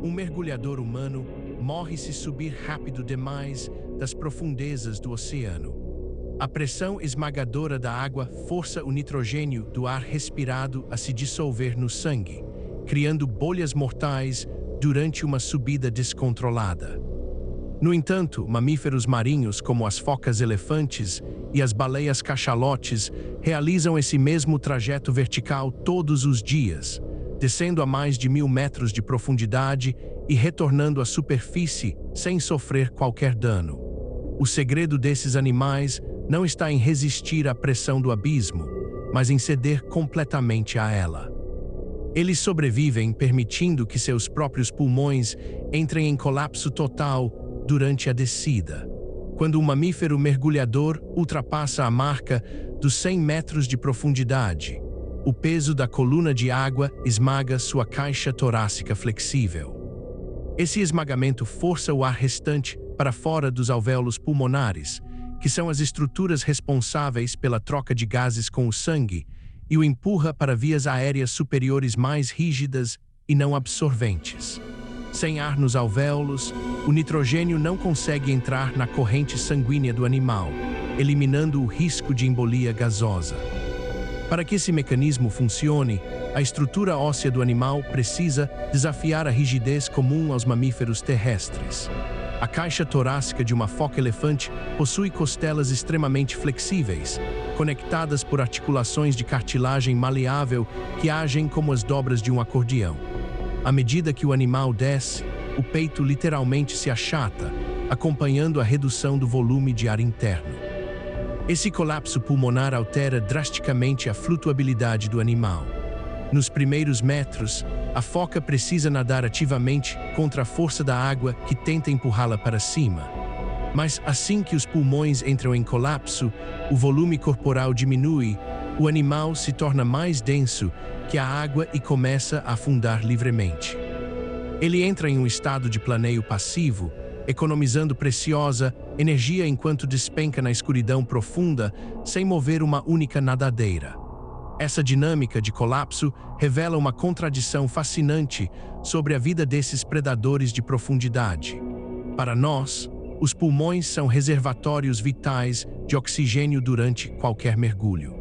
Um mergulhador humano morre se subir rápido demais das profundezas do oceano. A pressão esmagadora da água força o nitrogênio do ar respirado a se dissolver no sangue, criando bolhas mortais durante uma subida descontrolada. No entanto, mamíferos marinhos como as focas-elefantes e as baleias cachalotes realizam esse mesmo trajeto vertical todos os dias, descendo a mais de 1.000 metros de profundidade e retornando à superfície sem sofrer qualquer dano. O segredo desses animais não está em resistir à pressão do abismo, mas em ceder completamente a ela. Eles sobrevivem permitindo que seus próprios pulmões entrem em colapso total durante a descida. Quando um mamífero mergulhador ultrapassa a marca dos 100 metros de profundidade, o peso da coluna de água esmaga sua caixa torácica flexível. Esse esmagamento força o ar restante para fora dos alvéolos pulmonares, que são as estruturas responsáveis pela troca de gases com o sangue, e o empurra para vias aéreas superiores mais rígidas e não absorventes. Sem ar nos alvéolos, o nitrogênio não consegue entrar na corrente sanguínea do animal, eliminando o risco de embolia gasosa. Para que esse mecanismo funcione, a estrutura óssea do animal precisa desafiar a rigidez comum aos mamíferos terrestres. A caixa torácica de uma foca-elefante possui costelas extremamente flexíveis, conectadas por articulações de cartilagem maleável que agem como as dobras de um acordeão. À medida que o animal desce, o peito literalmente se achata, acompanhando a redução do volume de ar interno. Esse colapso pulmonar altera drasticamente a flutuabilidade do animal. Nos primeiros metros, a foca precisa nadar ativamente contra a força da água que tenta empurrá-la para cima. Mas assim que os pulmões entram em colapso, o volume corporal diminui, o animal se torna mais denso que a água e começa a afundar livremente. Ele entra em um estado de planeio passivo, economizando preciosa energia enquanto despenca na escuridão profunda sem mover uma única nadadeira. Essa dinâmica de colapso revela uma contradição fascinante sobre a vida desses predadores de profundidade. Para nós, os pulmões são reservatórios vitais de oxigênio durante qualquer mergulho.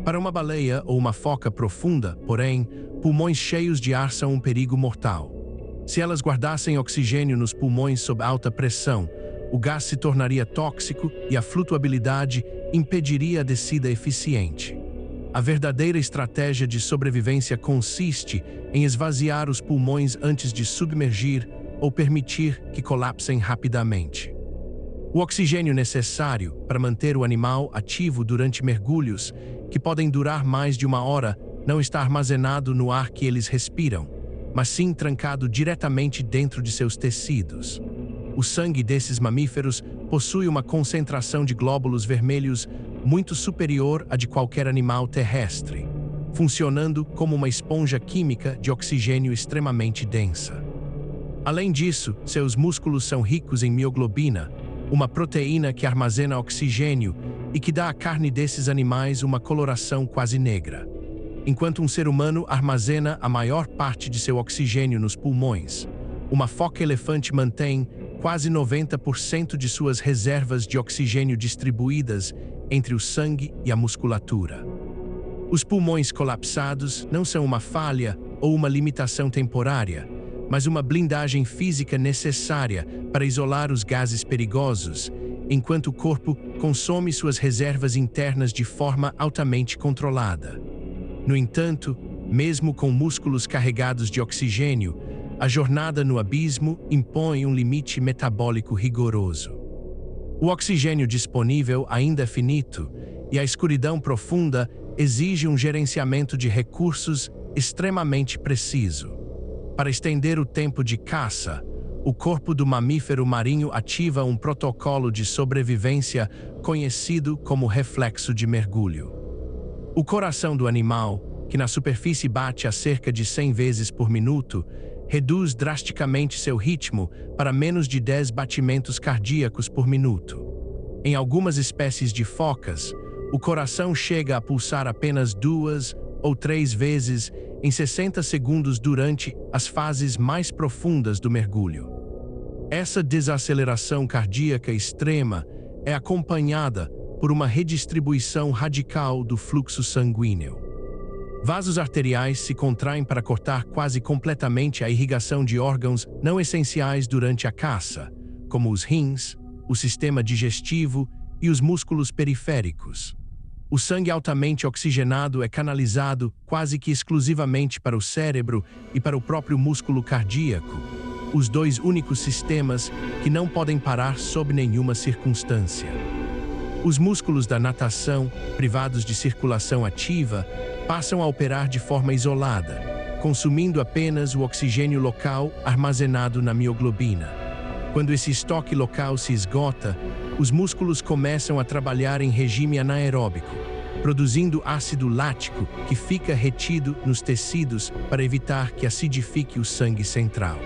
Para uma baleia ou uma foca profunda, porém, pulmões cheios de ar são um perigo mortal. Se elas guardassem oxigênio nos pulmões sob alta pressão, o gás se tornaria tóxico e a flutuabilidade impediria a descida eficiente. A verdadeira estratégia de sobrevivência consiste em esvaziar os pulmões antes de submergir ou permitir que colapsem rapidamente. O oxigênio necessário para manter o animal ativo durante mergulhos, que podem durar mais de 1 hora, não está armazenado no ar que eles respiram, mas sim trancado diretamente dentro de seus tecidos. O sangue desses mamíferos possui uma concentração de glóbulos vermelhos muito superior à de qualquer animal terrestre, funcionando como uma esponja química de oxigênio extremamente densa. Além disso, seus músculos são ricos em mioglobina, uma proteína que armazena oxigênio e que dá à carne desses animais uma coloração quase negra. Enquanto um ser humano armazena a maior parte de seu oxigênio nos pulmões, uma foca-elefante mantém quase 90% de suas reservas de oxigênio distribuídas entre o sangue e a musculatura. Os pulmões colapsados não são uma falha ou uma limitação temporária, mas uma blindagem física necessária para isolar os gases perigosos, enquanto o corpo consome suas reservas internas de forma altamente controlada. No entanto, mesmo com músculos carregados de oxigênio, a jornada no abismo impõe um limite metabólico rigoroso. O oxigênio disponível ainda é finito, e a escuridão profunda exige um gerenciamento de recursos extremamente preciso. Para estender o tempo de caça, o corpo do mamífero marinho ativa um protocolo de sobrevivência conhecido como reflexo de mergulho. O coração do animal, que na superfície bate a cerca de 100 vezes por minuto, reduz drasticamente seu ritmo para menos de 10 batimentos cardíacos por minuto. Em algumas espécies de focas, o coração chega a pulsar apenas 2 ou 3 vezes em 60 segundos durante as fases mais profundas do mergulho. Essa desaceleração cardíaca extrema é acompanhada por uma redistribuição radical do fluxo sanguíneo. Vasos arteriais se contraem para cortar quase completamente a irrigação de órgãos não essenciais durante a caça, como os rins, o sistema digestivo e os músculos periféricos. O sangue altamente oxigenado é canalizado quase que exclusivamente para o cérebro e para o próprio músculo cardíaco, os dois únicos sistemas que não podem parar sob nenhuma circunstância. Os músculos da natação, privados de circulação ativa, passam a operar de forma isolada, consumindo apenas o oxigênio local armazenado na mioglobina. Quando esse estoque local se esgota, os músculos começam a trabalhar em regime anaeróbico, produzindo ácido lático que fica retido nos tecidos para evitar que acidifique o sangue central.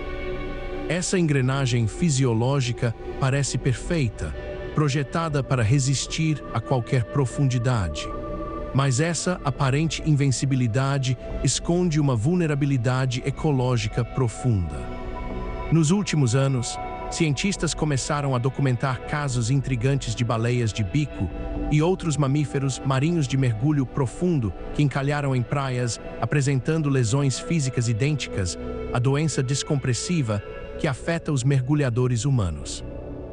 Essa engrenagem fisiológica parece perfeita, projetada para resistir a qualquer profundidade. Mas essa aparente invencibilidade esconde uma vulnerabilidade ecológica profunda. Nos últimos anos, cientistas começaram a documentar casos intrigantes de baleias de bico e outros mamíferos marinhos de mergulho profundo que encalharam em praias, apresentando lesões físicas idênticas à doença descompressiva que afeta os mergulhadores humanos.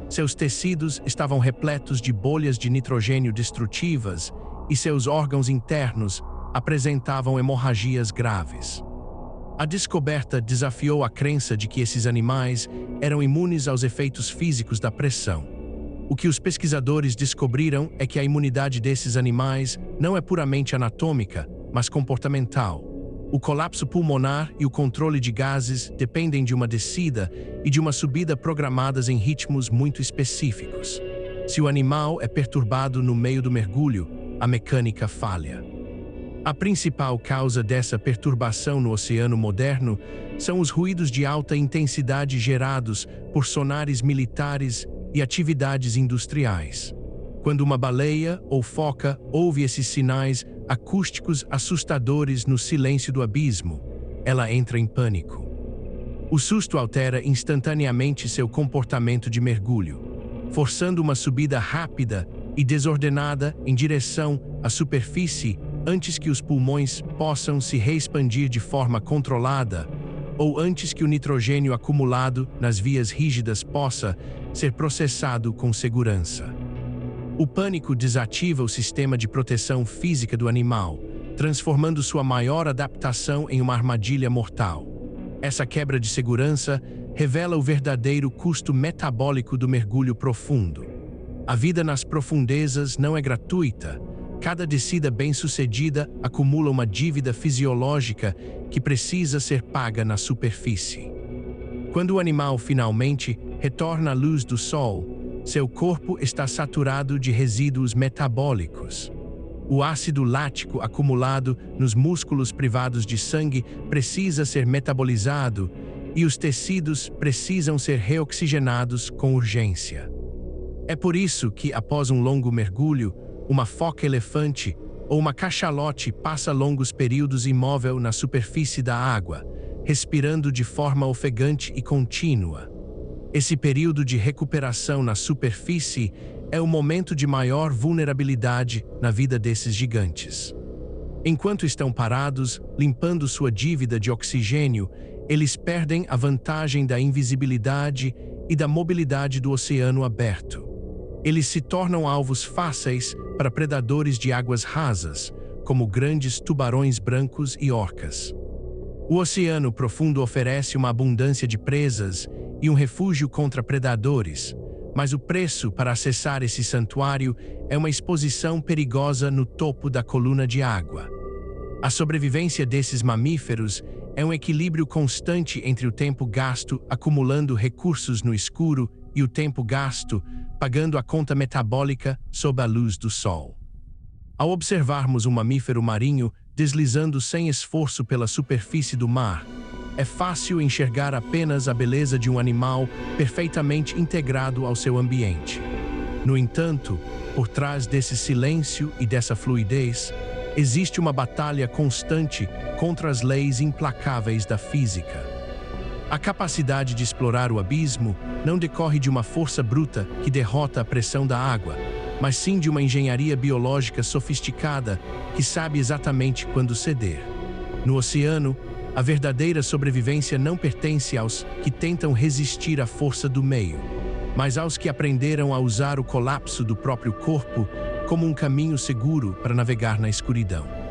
Seus tecidos estavam repletos de bolhas de nitrogênio destrutivas e seus órgãos internos apresentavam hemorragias graves. A descoberta desafiou a crença de que esses animais eram imunes aos efeitos físicos da pressão. O que os pesquisadores descobriram é que a imunidade desses animais não é puramente anatômica, mas comportamental. O colapso pulmonar e o controle de gases dependem de uma descida e de uma subida programadas em ritmos muito específicos. Se o animal é perturbado no meio do mergulho, a mecânica falha. A principal causa dessa perturbação no oceano moderno são os ruídos de alta intensidade gerados por sonares militares e atividades industriais. Quando uma baleia ou foca ouve esses sinais acústicos assustadores no silêncio do abismo, ela entra em pânico. O susto altera instantaneamente seu comportamento de mergulho, forçando uma subida rápida e desordenada em direção à superfície antes que os pulmões possam se reexpandir de forma controlada ou antes que o nitrogênio acumulado nas vias rígidas possa ser processado com segurança. O pânico desativa o sistema de proteção física do animal, transformando sua maior adaptação em uma armadilha mortal. Essa quebra de segurança revela o verdadeiro custo metabólico do mergulho profundo. A vida nas profundezas não é gratuita. Cada descida bem-sucedida acumula uma dívida fisiológica que precisa ser paga na superfície. Quando o animal finalmente retorna à luz do sol, seu corpo está saturado de resíduos metabólicos. O ácido lático acumulado nos músculos privados de sangue precisa ser metabolizado e os tecidos precisam ser reoxigenados com urgência. É por isso que, após um longo mergulho, uma foca-elefante ou uma cachalote passa longos períodos imóvel na superfície da água, respirando de forma ofegante e contínua. Esse período de recuperação na superfície é o momento de maior vulnerabilidade na vida desses gigantes. Enquanto estão parados, limpando sua dívida de oxigênio, eles perdem a vantagem da invisibilidade e da mobilidade do oceano aberto. Eles se tornam alvos fáceis para predadores de águas rasas, como grandes tubarões brancos e orcas. O oceano profundo oferece uma abundância de presas e um refúgio contra predadores, mas o preço para acessar esse santuário é uma exposição perigosa no topo da coluna de água. A sobrevivência desses mamíferos é um equilíbrio constante entre o tempo gasto acumulando recursos no escuro e o tempo gasto pagando a conta metabólica sob a luz do sol. Ao observarmos um mamífero marinho deslizando sem esforço pela superfície do mar, é fácil enxergar apenas a beleza de um animal perfeitamente integrado ao seu ambiente. No entanto, por trás desse silêncio e dessa fluidez, existe uma batalha constante contra as leis implacáveis da física. A capacidade de explorar o abismo não decorre de uma força bruta que derrota a pressão da água, mas sim de uma engenharia biológica sofisticada que sabe exatamente quando ceder. No oceano, a verdadeira sobrevivência não pertence aos que tentam resistir à força do meio, mas aos que aprenderam a usar o colapso do próprio corpo como um caminho seguro para navegar na escuridão.